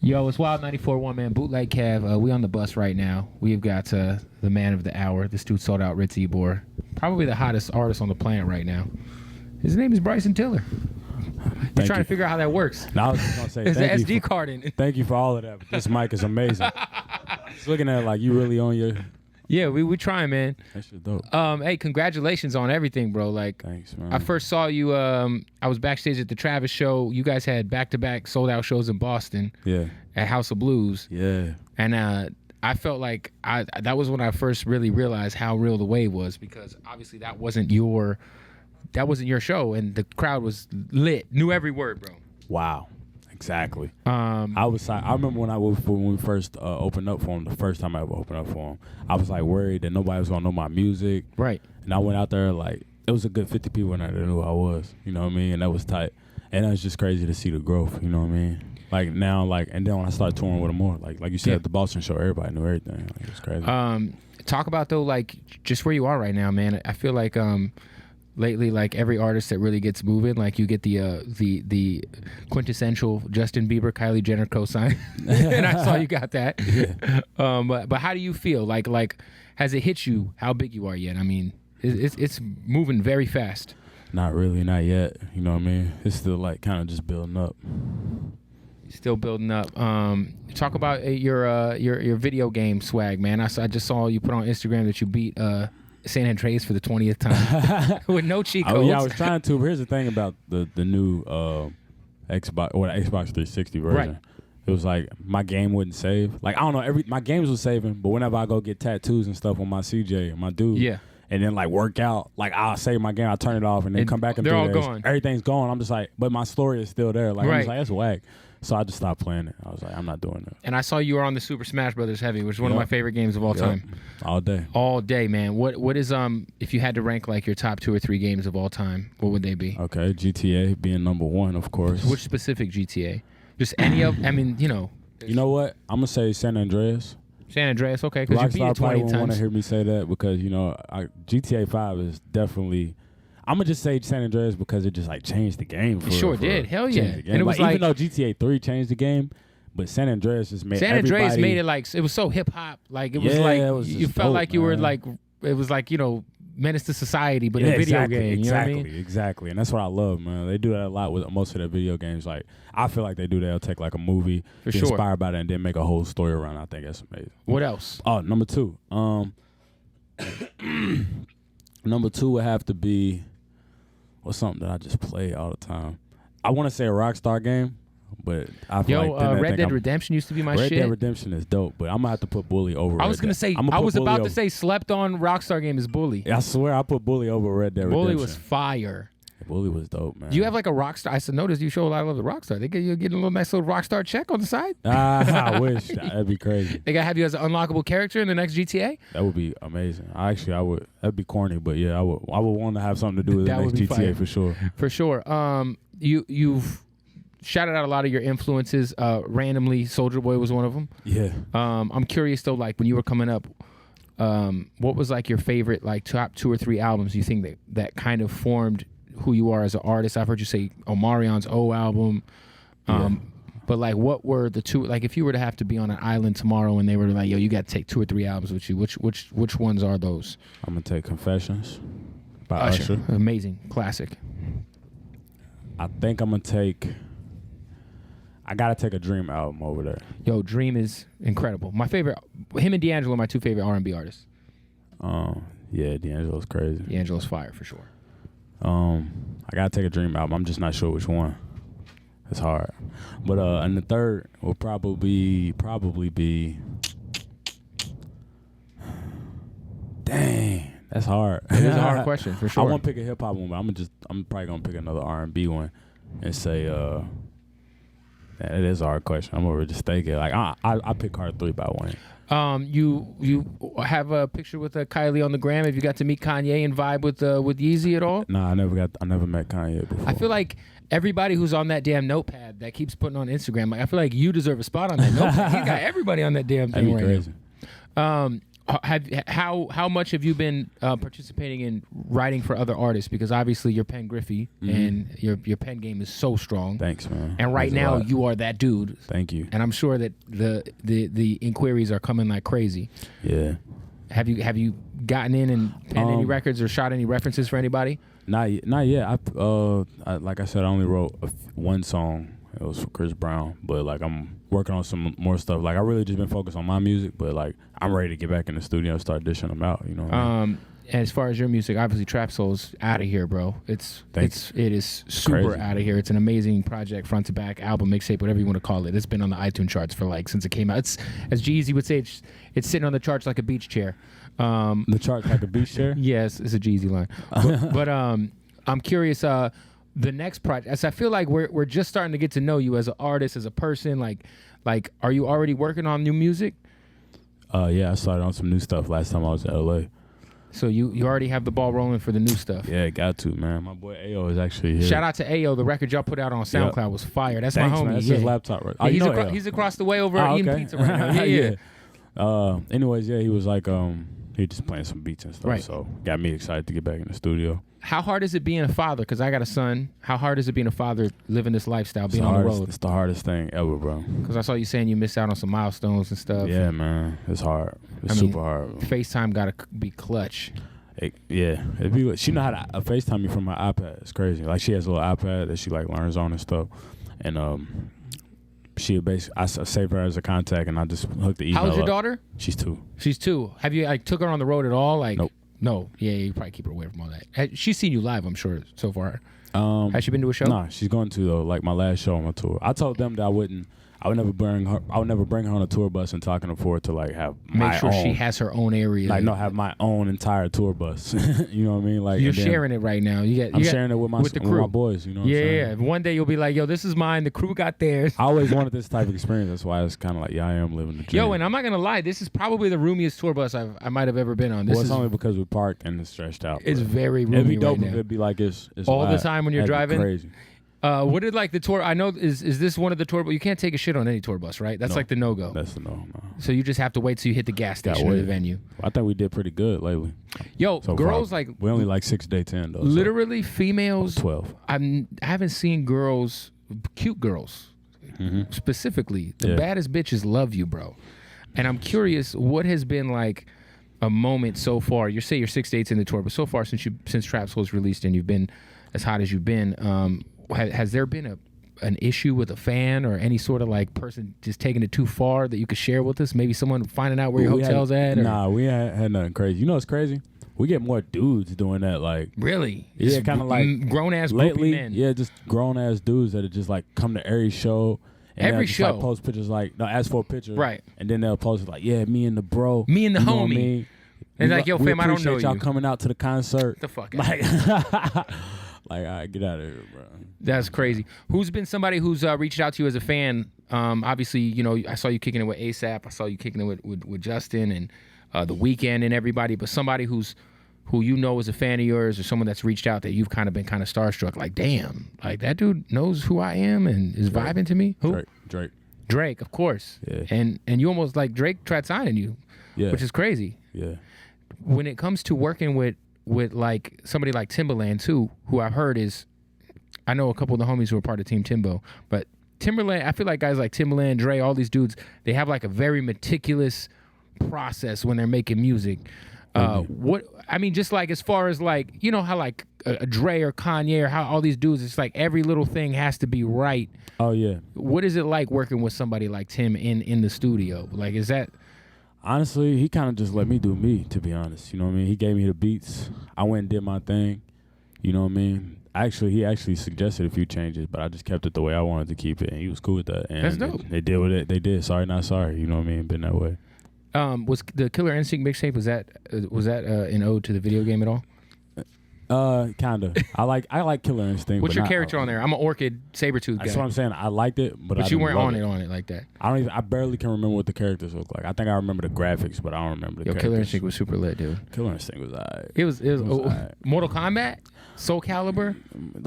Yo, it's Wild 94.1, man. Bootleg Kev. We on the bus right now. We've got the man of the hour. This dude sold out Ritzy Ebor. Probably the hottest artist on the planet right now. His name is Bryson Tiller. We're trying to figure out how that works. Now, I was just going to say, There's an thank you SD card in it. Thank you for all of that. But this mic is amazing. Just looking at it like you really on your... Yeah, we trying, man. That shit dope. Hey, congratulations on everything, bro. Like, Thanks, man. I first saw you. I was backstage at the Travis show. You guys had back-to-back sold-out shows in Boston. Yeah. At House of Blues. Yeah. And I felt like that was when I first really realized how real the wave was, because obviously that wasn't your show, and the crowd was lit, knew every word, bro. Wow. Exactly. I remember when we first opened up for him, the first time I ever opened up for him, I was like worried that nobody was gonna know my music. Right. And I went out there, like, it was a good 50 people in there that knew who I was. You know what I mean? And that was tight. And it was just crazy to see the growth. You know what I mean? Like now, like, and then when I started touring with him more, like you said, at the Boston show, everybody knew everything. Like, it was crazy. Talk about though, like, just where you are right now, man. I feel like lately, like, every artist that really gets moving, like, you get the quintessential Justin Bieber, Kylie Jenner cosign, and I saw you got that. Yeah. But how do you feel? Like, has it hit you how big you are yet? I mean, it's moving very fast. Not really, not yet. You know what I mean? It's still like kind of just building up. Still building up. Talk about your video game swag, man. I just saw you put on Instagram that you beat San Andreas for the 20th time with no cheat codes. Oh yeah, I was trying to. But here's the thing about the new Xbox or the Xbox 360 version. Right. It was like my game wouldn't save. Like, I don't know, my games was saving, but whenever I go get tattoos and stuff on my CJ, my dude, yeah, and then like work out, like I'll save my game, I'll turn it off, and then come back and they're all gone. Everything's gone. I'm just like, but my story is still there. Like, right. I'm just like, that's whack. So I just stopped playing it. I was like, I'm not doing it. And I saw you were on the Super Smash Brothers Heavy, which is one of my favorite games of all time. All day. All day, man. What is if you had to rank like your top 2 or 3 games of all time, what would they be? Okay, GTA being number 1, of course. Which specific GTA? Just any of? I mean, you know. You know what? I'm gonna say San Andreas. San Andreas, okay, because you beat it 20 times. Want to hear me say that because GTA 5 is definitely. I'm gonna just say San Andreas because it just like changed the game. It sure did. Hell yeah! And it was like, even though GTA 3 changed the game, but San Andreas just made. San Andreas made it like it was so hip hop. Like it was like you felt dope, like you were like it was like, you know, Menace to Society, but in a video game. You know what I mean? Exactly, and that's what I love, man. They do that a lot with most of their video games. Like, I feel like they do that. They'll take like a movie, get inspired by it, and then make a whole story around it. I think that's amazing. What else? Oh, number 2. Number 2 would have to be something that I just play all the time. I want to say a Rockstar game, but I feel like Red Dead Redemption used to be my shit. Red Dead Redemption is dope, but I'm gonna have to put Bully over. I was about to say slept on Rockstar game is Bully. I swear I put Bully over Red Dead Redemption. Bully was fire. Bully was dope, man. Do you have like a Rockstar? I noticed you show a lot of love to Rockstar. They get you getting a little nice little Rockstar check on the side. I wish. That'd be crazy. They gotta have you as an unlockable character in the next GTA. That would be amazing. I would. That'd be corny, but yeah, I would want to have something to do with the next GTA fire. For sure. For sure. You've shouted out a lot of your influences. Randomly, Soulja Boy was one of them. Yeah. I'm curious though, like when you were coming up, what was like your favorite like top 2 or 3 albums you think that kind of formed who you are as an artist? I've heard you say Omarion's O album, but like, what were the 2? Like, if you were to have to be on an island tomorrow and they were like, "Yo, you got to take 2 or 3 albums with you," which ones are those? I'm gonna take Confessions by Usher. Amazing classic. I think I'm gonna take. I gotta take a Dream album over there. Yo, Dream is incredible. My favorite. Him and D'Angelo are my 2 favorite R&B artists. Yeah, D'Angelo's crazy. D'Angelo's fire for sure. I gotta take a Dream album. I'm just not sure which one. It's hard. But and the third will probably be. Dang, that's hard. It is a hard question for sure. I won't pick a hip hop one, but I'm probably gonna pick another R&B one and say it is a hard question. I'm gonna just take it. Like I pick Hard 3 by Wayne. You have a picture with Kylie on the gram. Have you got to meet Kanye and vibe with Yeezy at all? Nah, I never met Kanye before. I feel like everybody who's on that damn notepad that keeps putting on Instagram, like, I feel like you deserve a spot on that notepad. He got everybody on that damn thing right crazy. now. How much have you been participating in writing for other artists? Because obviously you're Pen Griffey, and your pen game is so strong. Thanks, man. And right now you are that dude. Thank you. And I'm sure that the inquiries are coming like crazy. Yeah. Have you gotten in and penned any records or shot any references for anybody? Not yet. Like I said, I only wrote one song. It was for Chris Brown, but like I'm working on some more stuff. Like I really just been focused on my music, but like I'm ready to get back in the studio and start dishing them out. You know. What I mean? And as far as your music, obviously Trapsoul's out of here, bro. It is super out of here. It's an amazing project, front to back, album, mixtape, whatever you want to call it. It's been on the iTunes charts for like since it came out. It's as G-Eazy would say, it's sitting on the charts like a beach chair. The charts like a beach chair. Yes, it's a G-Eazy line. but I'm curious. The next project, as I feel like we're just starting to get to know you as an artist, as a person. Like, are you already working on new music? Yeah, I started on some new stuff last time I was in LA. So you already have the ball rolling for the new stuff. Yeah, got to, man. My boy Ayo is actually here. Shout out to Ayo. The record y'all put out on SoundCloud was fire. That's Thanks, my homie. Man. That's his laptop, right? Yeah, he's across the way over eating pizza right now. Yeah. Anyways, yeah, he was like, he just playing some beats and stuff. Right. So got me excited to get back in the studio. How hard is it being a father? Because I got a son. How hard is it being a father, living this lifestyle, being on the road? It's the hardest thing ever, bro. Because I saw you saying you missed out on some milestones and stuff. Yeah, man. It's hard. It's super hard. FaceTime got to be clutch. She know how to FaceTime me from her iPad. It's crazy. Like she has a little iPad that she like learns on and stuff. And I save her as a contact and I just hook the email. How's your daughter? She's 2. She's 2. Have you took her on the road at all? Like nope. No. Yeah, you probably keep her away from all that. She's seen you live, I'm sure, so far. Has she been to a show? Nah, she's going to though. Like my last show on my tour. I told them that I would never bring her on a tour bus until I can afford to like have make sure she has her own area. Like have my own entire tour bus. You know what I mean? Like you're sharing it right now. I'm sharing it with the crew. With my boys. You know what I'm saying? Yeah. One day you'll be like, yo, this is mine. The crew got theirs. I always wanted this type of experience. That's why it's kind of like, yeah, I am living the dream. Yo, and I'm not gonna lie, this is probably the roomiest tour bus I might have ever been on. It's only because we parked and it's stretched out. It's very roomy. It'd be dope right if now. it'd be like it's all the time when you're driving. Crazy. What did like the tour? I know is this one of the tour? But you can't take a shit on any tour bus, right? That's like the no-go. That's the no. So you just have to wait till you hit the gas station or the venue. I think we did pretty good lately. Yo, so girls like we only like 6 day 10 though. Literally females 12. I haven't seen girls, cute girls, specifically. The baddest bitches love you, bro. And I'm curious, what has been like a moment so far? You say you're 6 dates in the tour, but so far since Trapsoul was released and you've been as hot as you've been, has there been an issue with a fan or any sort of like person just taking it too far that you could share with us? Maybe someone finding out where your hotel's at? Or? Nah, we had nothing crazy. You know what's crazy? We get more dudes doing that. Like really? Yeah, kind of like grown ass lately. Men. Yeah, just grown ass dudes that are just like come to every show. And every show, like, post pictures like ask for a picture, right? And then they'll post like, yeah, me and the bro, me and the homie. I mean? And like, yo, fam, I don't know y'all you. coming out to the concert. The fuck like, like, all right, get out of here, bro. That's crazy. Who's been somebody who's reached out to you as a fan? Obviously, you know, I saw you kicking it with ASAP. I saw you kicking it with Justin and The Weeknd and everybody. But somebody who you know is a fan of yours, or someone that's reached out that you've kind of been kind of starstruck. Like, damn, like that dude knows who I am and is vibing to me. Who? Drake, of course. Yeah. And you almost like Drake tried signing you. Yeah. Which is crazy. Yeah. When it comes to working with like somebody like Timbaland too, who I've heard is, I know a couple of the homies who are part of Team Timbo, but Timberland, I feel like guys like Timbaland, Dre, all these dudes, they have like a very meticulous process when they're making music. What I mean, just like as far as like, you know how like a Dre or Kanye or how all these dudes, it's like every little thing has to be right. Oh yeah. What is it like working with somebody like Tim in the studio? Like, is that? Honestly, he kind of just let me do me, to be honest. You know what I mean? He gave me the beats. I went and did my thing. You know what I mean? He actually suggested a few changes, but I just kept it the way I wanted to keep it, and he was cool with that. And that's dope. They did what they did. Sorry, not sorry. You know what I mean? Been that way. Was the Killer Instinct mixtape, was that an ode to the video game at all? Kinda. I like Killer Instinct. What's your character on there? I'm an Orchid Sabretooth guy. That's what I'm saying. I liked it, but you weren't on it like that. I barely can remember what the characters look like. I think I remember the graphics, but I don't remember the characters. Killer Instinct was super lit, dude. Killer Instinct was alright. It was alright. Mortal Kombat, Soul Calibur.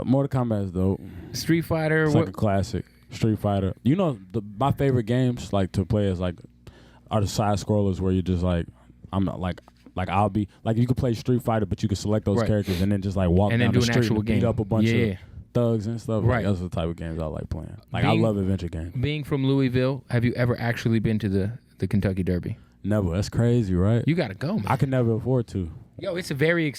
Mortal Kombat is dope. Street Fighter. It's like a classic. Street Fighter. You know, my favorite games like to play is like are the side scrollers where you just like I'm not like I'll be like you could play Street Fighter, but you could select those characters and then just like walk and down then do the an street actual and beat game. up a bunch of thugs and stuff. Right. Like, those are the type of games I like playing. Like I love adventure games. Being from Louisville, have you ever actually been to the Kentucky Derby? Never. That's crazy, right? You gotta go, man. I could never afford to. Yo, it's a very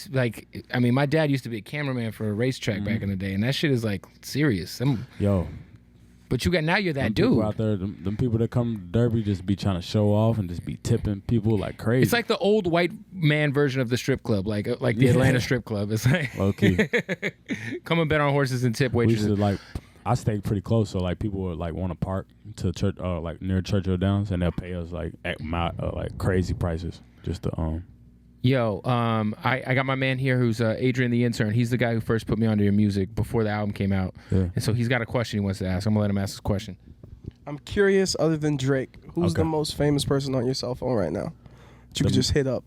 I mean, my dad used to be a cameraman for a racetrack back in the day, and that shit is like serious. Yo. But now you're that dude. People out there, them people that come to Derby just be trying to show off and just be tipping people like crazy. It's like the old white man version of the strip club, like the Atlanta strip club. It's like low key. Come and bet on horses and tip waitresses. We used to, I stayed pretty close, so like people would like want to park to church, like near Churchill Downs, and they'll pay us like like crazy prices just to Yo, I got my man here who's Adrian the intern. He's the guy who first put me onto your music before the album came out. Yeah. And so he's got a question he wants to ask. I'm gonna let him ask his question. I'm curious, other than Drake, who's the most famous person on your cell phone right now that you could just hit up?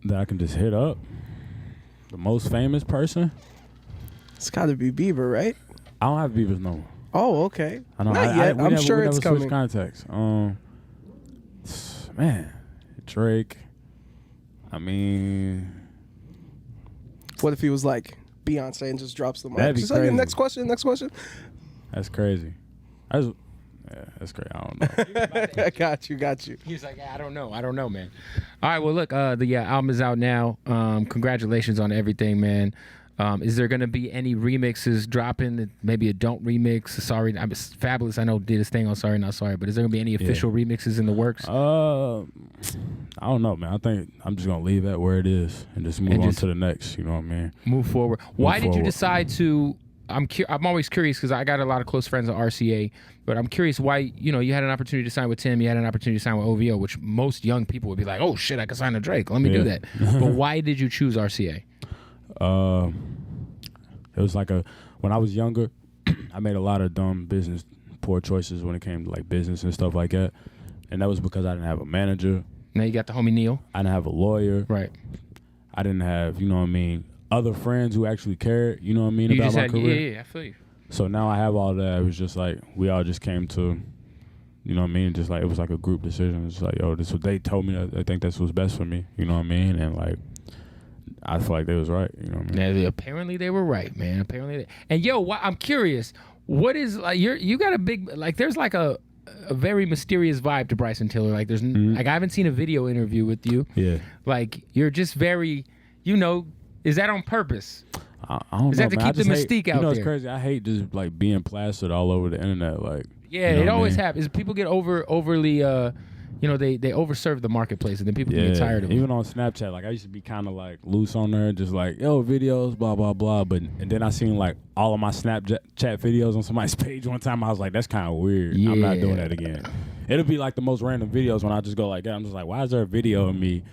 That I can just hit up? The most famous person? It's got to be Bieber, right? I don't have Bieber's number. Oh, okay. I know. Not yet. I'm sure it's coming. Switch contacts. Man, Drake. I mean, what if he was like Beyonce and just drops the mic? That'd be Just crazy. Like, next question. That's crazy. That's crazy. I don't know. Got you. He's like, I don't know, man. All right, well, look, the album is out now. Congratulations on everything, man. Is there going to be any remixes dropping? Maybe a Don't remix? Sorry, I'm Fabulous. I know did his thing on Sorry Not Sorry, but is there going to be any official remixes in the works? I don't know, man. I think I'm just going to leave that where it is and just move on to the next. You know what I mean? Move forward. Why did you decide to? I'm always curious because I got a lot of close friends at RCA, but I'm curious why you had an opportunity to sign with Tim, you had an opportunity to sign with OVO, which most young people would be like, oh shit, I can sign to Drake. Let me do that. But why did you choose RCA? It was like when I was younger, I made a lot of poor choices when it came to like business and stuff like that, and that was because I didn't have a manager. Now you got the homie Neil. I didn't have a lawyer. Right. I didn't have, you know what I mean, other friends who actually cared, you know what I mean, about my career. Yeah, I feel you. So now I have all that. It was just like we all just came to, you know what I mean, just like it was like a group decision. It's like, yo, this is what they told me. I think that's what's best for me, you know what I mean, and like I feel like they was right, you know what I mean. Now, apparently they were right, man. And yo, I'm curious. What is like you got a big like? There's like a very mysterious vibe to Bryson Tiller. Like there's like I haven't seen a video interview with you. Yeah. Like you're just very, is that on purpose? I don't know. Is that to keep the mystique out there? It's crazy. I hate just like being plastered all over the internet. Like it always happens. People get overly they overserve the marketplace, and then people get tired of it. Even on Snapchat, like I used to be kind of like loose on there, just like videos, blah blah blah. And then I seen like all of my Snapchat videos on somebody's page one time. I was like, that's kind of weird. Yeah. I'm not doing that again. It'll be like the most random videos when I just go like that. I'm just like, why is there a video of me?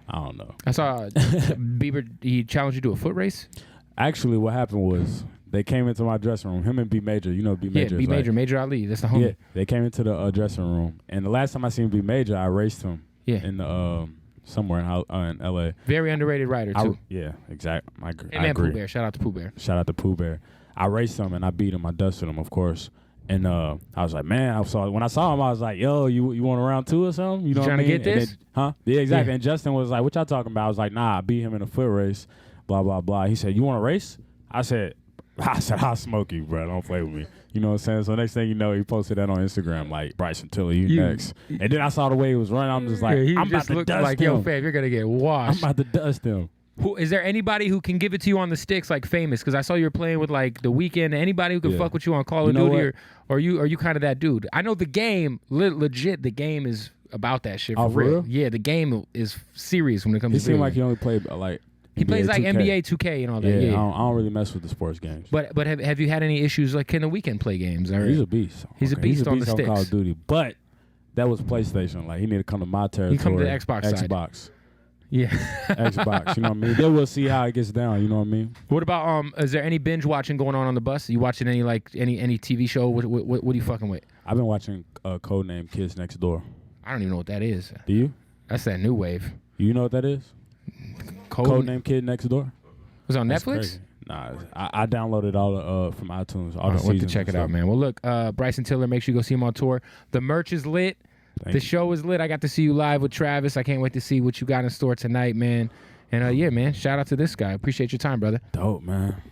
I don't know. I saw Bieber. He challenged you to a foot race. Actually, what happened was they came into my dressing room. Him and B Major, B Major. Yeah, B Major, Major Ali. That's the homie. Yeah, they came into the dressing room, and the last time I seen B Major, I raced him. Yeah. In the somewhere in LA. Very underrated rider too. Yeah, exactly. I Pooh agree. Bear. Shout out to Pooh Bear. Shout out to Pooh Bear. I raced him and I beat him. I dusted him, of course. And I was like, man, when I saw him, I was like, yo, you want a round two or something? You know what I mean? Trying to get this? Huh? Yeah, exactly. Yeah. And Justin was like, what y'all talking about? I was like, nah, I beat him in a foot race. Blah blah blah. He said, you want to race? I said, I'll smoke you, bro. Don't play with me. You know what I'm saying? So next thing you know, he posted that on Instagram, like, Bryson Tiller, you next. And then I saw the way he was running. I'm just like, I'm about to dust like, him. Yo, fam, you're going to get washed. I'm about to dust him. Is there anybody who can give it to you on the sticks, like Famous? Because I saw you were playing with, like, The Weeknd. Anybody who can fuck with you on Call of Duty? Or are you kind of that dude? I know the game, legit, the game is about that shit for real. Yeah, the game is serious when it comes to He seemed like he only played, like, he NBA plays like 2K. NBA 2K and all that. Yeah. I don't really mess with the sports games. But have you had any issues? Like, can The Weeknd play games? He's a beast. He's a beast on the sticks. Call of Duty. But that was PlayStation. Like, he need to come to my territory. He come to the Xbox side. Yeah. Xbox. You know what I mean? Then we'll see how it gets down. You know what I mean? What about is there any binge watching going on the bus? Are you watching any any TV show? What are you fucking with? I've been watching Codename Kids Next Door. I don't even know what that is. Do you? That's that new wave. You know what that is? Codename Kid Next Door. Was it on Netflix? Crazy. Nah, I downloaded all from iTunes. All the seasons. We'll have to check it out, man. Well, look, Bryson Tiller, make sure you go see him on tour. The merch is lit. The show was lit. I got to see you live with Travis. I can't wait to see what you got in store tonight, man. And yeah, man, shout out to this guy. Appreciate your time, brother. Dope, man.